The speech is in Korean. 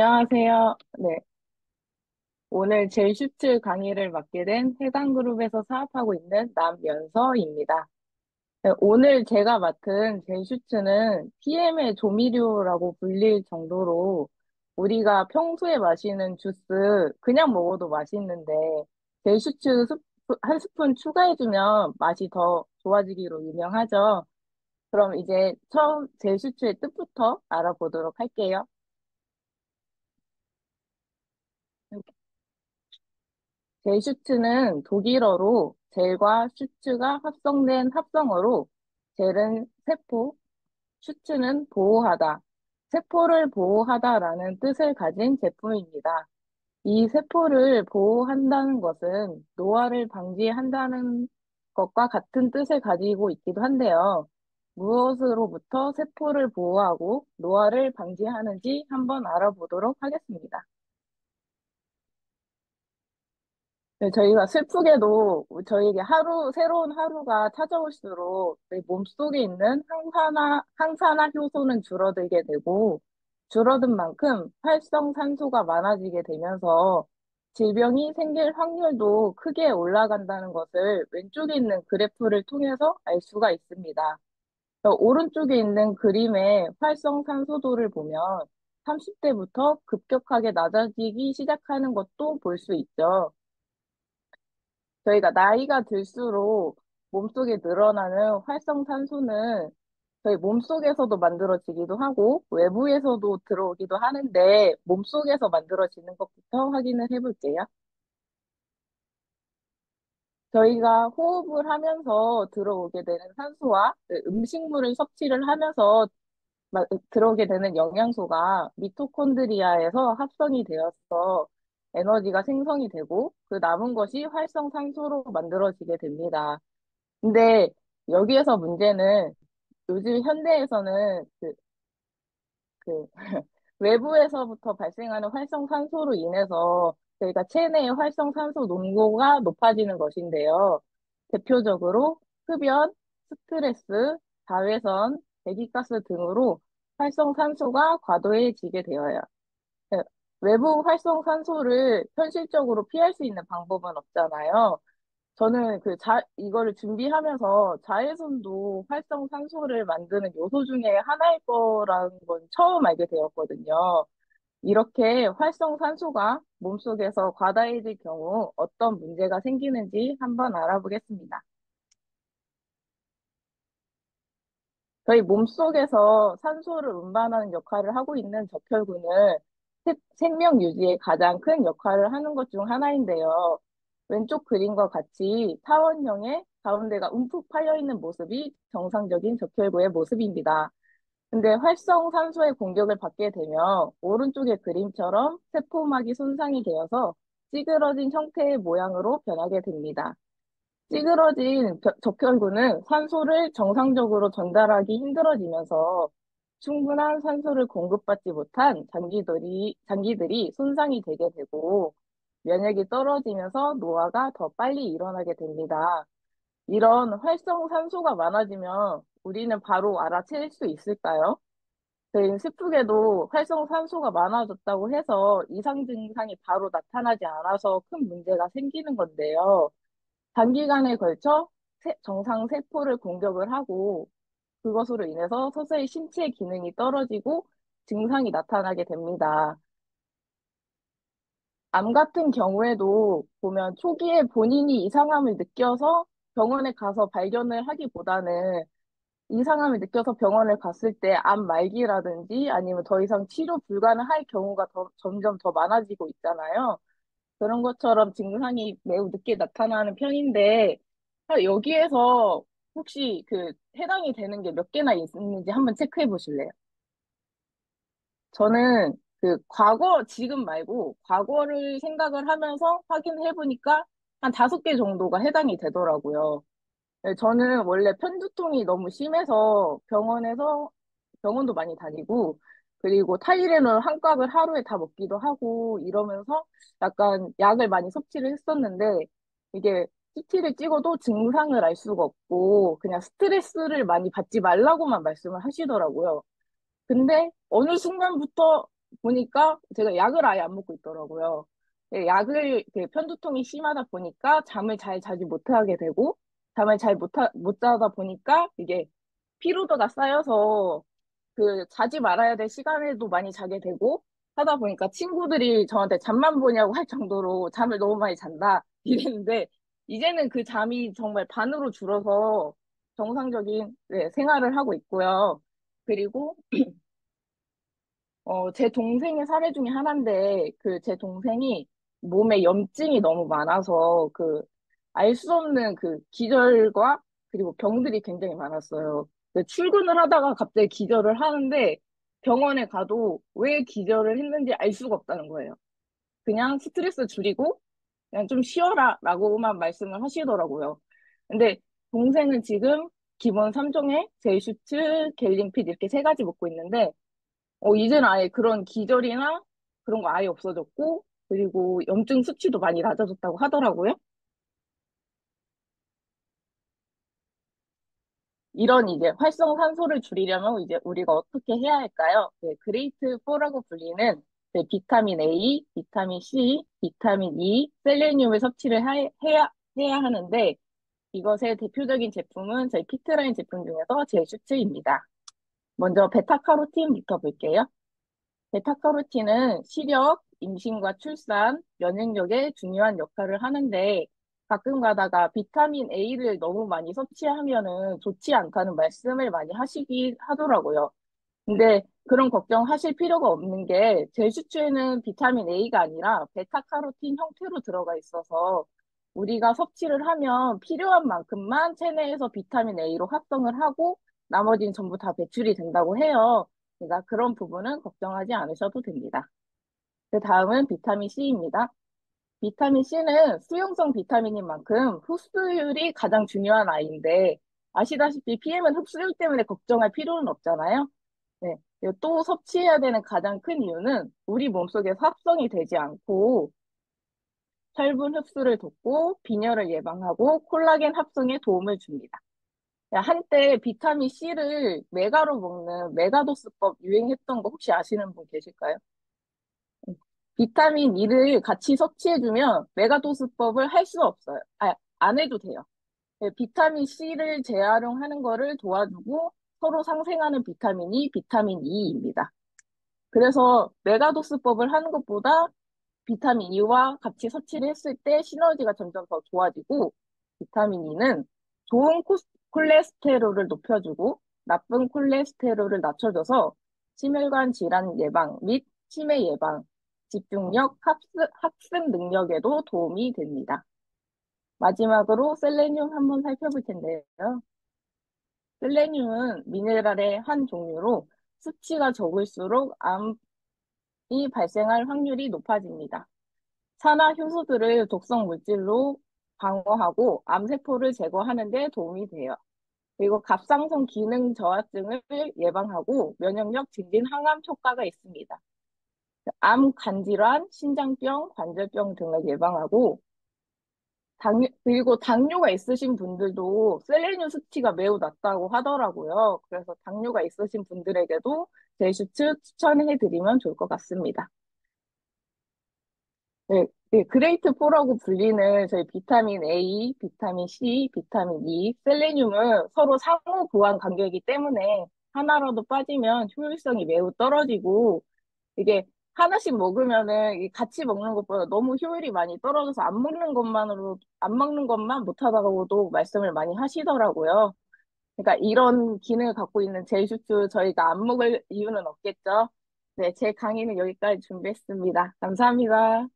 안녕하세요. 네, 오늘 젤슈츠 강의를 맡게 된 해당그룹에서 사업하고 있는 남연서입니다. 네, 오늘 제가 맡은 젤슈츠는 PM의 조미료라고 불릴 정도로 우리가 평소에 마시는 주스 그냥 먹어도 맛있는데 젤슈츠 한 스푼 추가해주면 맛이 더 좋아지기로 유명하죠. 그럼 이제 처음 젤슈츠의 뜻부터 알아보도록 할게요. 젤슈츠는 독일어로 젤과 슈츠가 합성된 합성어로 젤은 세포, 슈츠는 보호하다, 세포를 보호하다라는 뜻을 가진 제품입니다. 이 세포를 보호한다는 것은 노화를 방지한다는 것과 같은 뜻을 가지고 있기도 한데요. 무엇으로부터 세포를 보호하고 노화를 방지하는지 한번 알아보도록 하겠습니다. 네, 저희가 슬프게도 저희에게 새로운 하루가 찾아올수록 내 몸속에 있는 항산화 효소는 줄어들게 되고, 줄어든 만큼 활성산소가 많아지게 되면서 질병이 생길 확률도 크게 올라간다는 것을 왼쪽에 있는 그래프를 통해서 알 수가 있습니다. 오른쪽에 있는 그림의 활성산소도를 보면 30대부터 급격하게 낮아지기 시작하는 것도 볼 수 있죠. 저희가 나이가 들수록 몸속에 늘어나는 활성산소는 저희 몸속에서도 만들어지기도 하고 외부에서도 들어오기도 하는데 몸속에서 만들어지는 것부터 확인을 해볼게요. 저희가 호흡을 하면서 들어오게 되는 산소와 그 음식물을 섭취를 하면서 들어오게 되는 영양소가 미토콘드리아에서 합성이 되어서 에너지가 생성이 되고 그 남은 것이 활성산소로 만들어지게 됩니다. 근데 여기에서 문제는 요즘 현대에서는 그 외부에서부터 발생하는 활성산소로 인해서 저희가 체내의 활성산소 농도가 높아지는 것인데요. 대표적으로 흡연, 스트레스, 자외선, 배기가스 등으로 활성산소가 과도해지게 되어요. 네, 외부 활성산소를 현실적으로 피할 수 있는 방법은 없잖아요. 저는 이거를 준비하면서 자외선도 활성산소를 만드는 요소 중에 하나일 거라는 건 처음 알게 되었거든요. 이렇게 활성산소가 몸속에서 과다해질 경우 어떤 문제가 생기는지 한번 알아보겠습니다. 저희 몸속에서 산소를 운반하는 역할을 하고 있는 적혈구는 생명 유지에 가장 큰 역할을 하는 것 중 하나인데요. 왼쪽 그림과 같이 타원형의 가운데가 움푹 파여 있는 모습이 정상적인 적혈구의 모습입니다. 근데 활성산소의 공격을 받게 되면 오른쪽의 그림처럼 세포막이 손상이 되어서 찌그러진 형태의 모양으로 변하게 됩니다. 찌그러진 적혈구는 산소를 정상적으로 전달하기 힘들어지면서 충분한 산소를 공급받지 못한 장기들이 손상이 되게 되고 면역이 떨어지면서 노화가 더 빨리 일어나게 됩니다. 이런 활성산소가 많아지면 우리는 바로 알아챌 수 있을까요? 저희는 슬프게도 활성산소가 많아졌다고 해서 이상 증상이 바로 나타나지 않아서 큰 문제가 생기는 건데요. 단기간에 걸쳐 정상 세포를 공격을 하고 그것으로 인해서 서서히 신체 기능이 떨어지고 증상이 나타나게 됩니다. 암 같은 경우에도 보면 초기에 본인이 이상함을 느껴서 병원에 가서 발견을 하기보다는 이상함을 느껴서 병원을 갔을 때 암 말기라든지 아니면 더 이상 치료 불가능할 경우가 점점 더 많아지고 있잖아요. 그런 것처럼 증상이 매우 늦게 나타나는 편인데, 여기에서 혹시 해당이 되는 게 몇 개나 있는지 한번 체크해 보실래요? 저는 지금 말고 과거를 생각을 하면서 확인해 보니까 한 5개 정도가 해당이 되더라고요. 네, 저는 원래 편두통이 너무 심해서 병원도 많이 다니고, 그리고 타이레놀 한 값을 하루에 다 먹기도 하고, 이러면서 약간 약을 많이 섭취를 했었는데, 이게 CT를 찍어도 증상을 알 수가 없고, 그냥 스트레스를 많이 받지 말라고만 말씀을 하시더라고요. 근데 어느 순간부터 보니까 제가 약을 아예 안 먹고 있더라고요. 약을 편두통이 심하다 보니까 잠을 잘 자지 못하게 되고 잠을 못 자다 보니까 이게 피로도가 쌓여서 자지 말아야 될 시간에도 많이 자게 되고 하다 보니까 친구들이 저한테 잠만 보냐고 할 정도로 잠을 너무 많이 잔다 이랬는데 이제는 그 잠이 정말 반으로 줄어서 정상적인 생활을 하고 있고요. 그리고 제 동생의 사례 중에 하나인데, 제 동생이 몸에 염증이 너무 많아서, 알 수 없는 기절과, 그리고 병들이 굉장히 많았어요. 출근을 하다가 갑자기 기절을 하는데, 병원에 가도 왜 기절을 했는지 알 수가 없다는 거예요. 그냥 스트레스 줄이고, 그냥 좀 쉬어라, 라고만 말씀을 하시더라고요. 근데 동생은 지금 기본 3종에 제이슈츠, 갤림핏 이렇게 세 가지 먹고 있는데, 이제는 아예 그런 기절이나 그런 거 아예 없어졌고, 그리고 염증 수치도 많이 낮아졌다고 하더라고요. 이런 이제 활성산소를 줄이려면 이제 우리가 어떻게 해야 할까요? 그레이트 4라고 불리는 비타민 A, 비타민 C, 비타민 E, 셀레늄을 섭취를 해야 하는데, 이것의 대표적인 제품은 저희 피트라인 제품 중에서 제슈츠입니다. 먼저 베타카로틴부터 볼게요. 베타카로틴은 시력, 임신과 출산, 면역력에 중요한 역할을 하는데 가끔 가다가 비타민 A를 너무 많이 섭취하면은 좋지 않다는 말씀을 많이 하시긴 하더라고요. 근데 그런 걱정하실 필요가 없는 게 제슈츠에는 비타민 A가 아니라 베타카로틴 형태로 들어가 있어서 우리가 섭취를 하면 필요한 만큼만 체내에서 비타민 A로 합성을 하고 나머지는 전부 다 배출이 된다고 해요. 그러니까 그런 부분은 걱정하지 않으셔도 됩니다. 그 다음은 비타민 C입니다. 비타민 C는 수용성 비타민인 만큼 흡수율이 가장 중요한 아이인데 아시다시피 PM은 흡수율 때문에 걱정할 필요는 없잖아요. 네. 그리고 또 섭취해야 되는 가장 큰 이유는 우리 몸속에서 합성이 되지 않고 철분 흡수를 돕고 빈혈을 예방하고 콜라겐 합성에 도움을 줍니다. 한때 비타민 C를 메가로 먹는 메가도스법 유행했던 거 혹시 아시는 분 계실까요? 비타민 E를 같이 섭취해주면 메가도스법을 할 수 없어요. 안 해도 돼요. 비타민 C를 재활용하는 거를 도와주고 서로 상생하는 비타민이 비타민 E입니다. 그래서 메가도스법을 하는 것보다 비타민 E와 같이 섭취를 했을 때 시너지가 점점 더 좋아지고 비타민 E는 좋은 콜레스테롤을 높여주고 나쁜 콜레스테롤을 낮춰줘서 심혈관 질환 예방 및 치매 예방, 집중력, 학습 능력에도 도움이 됩니다. 마지막으로 셀레늄 한번 살펴볼 텐데요. 셀레늄은 미네랄의 한 종류로 수치가 적을수록 암이 발생할 확률이 높아집니다. 산화 효소들을 독성 물질로 방어하고 암세포를 제거하는 데 도움이 돼요. 그리고 갑상선 기능 저하증을 예방하고 면역력 증진 항암 효과가 있습니다. 암 간질환, 신장병, 관절병 등을 예방하고 그리고 당뇨가 있으신 분들도 셀레늄 수치가 매우 낮다고 하더라고요. 그래서 당뇨가 있으신 분들에게도 제슈츠 추천해드리면 좋을 것 같습니다. 네, 네, 그레이트 4라고 불리는 저희 비타민 A, 비타민 C, 비타민 E, 셀레늄은 서로 상호 보완 관계이기 때문에 하나라도 빠지면 효율성이 매우 떨어지고 이게 하나씩 먹으면은 같이 먹는 것보다 너무 효율이 많이 떨어져서 안 먹는 것만 못하다고도 말씀을 많이 하시더라고요. 그러니까 이런 기능을 갖고 있는 제이슈츠 저희가 안 먹을 이유는 없겠죠. 네, 제 강의는 여기까지 준비했습니다. 감사합니다.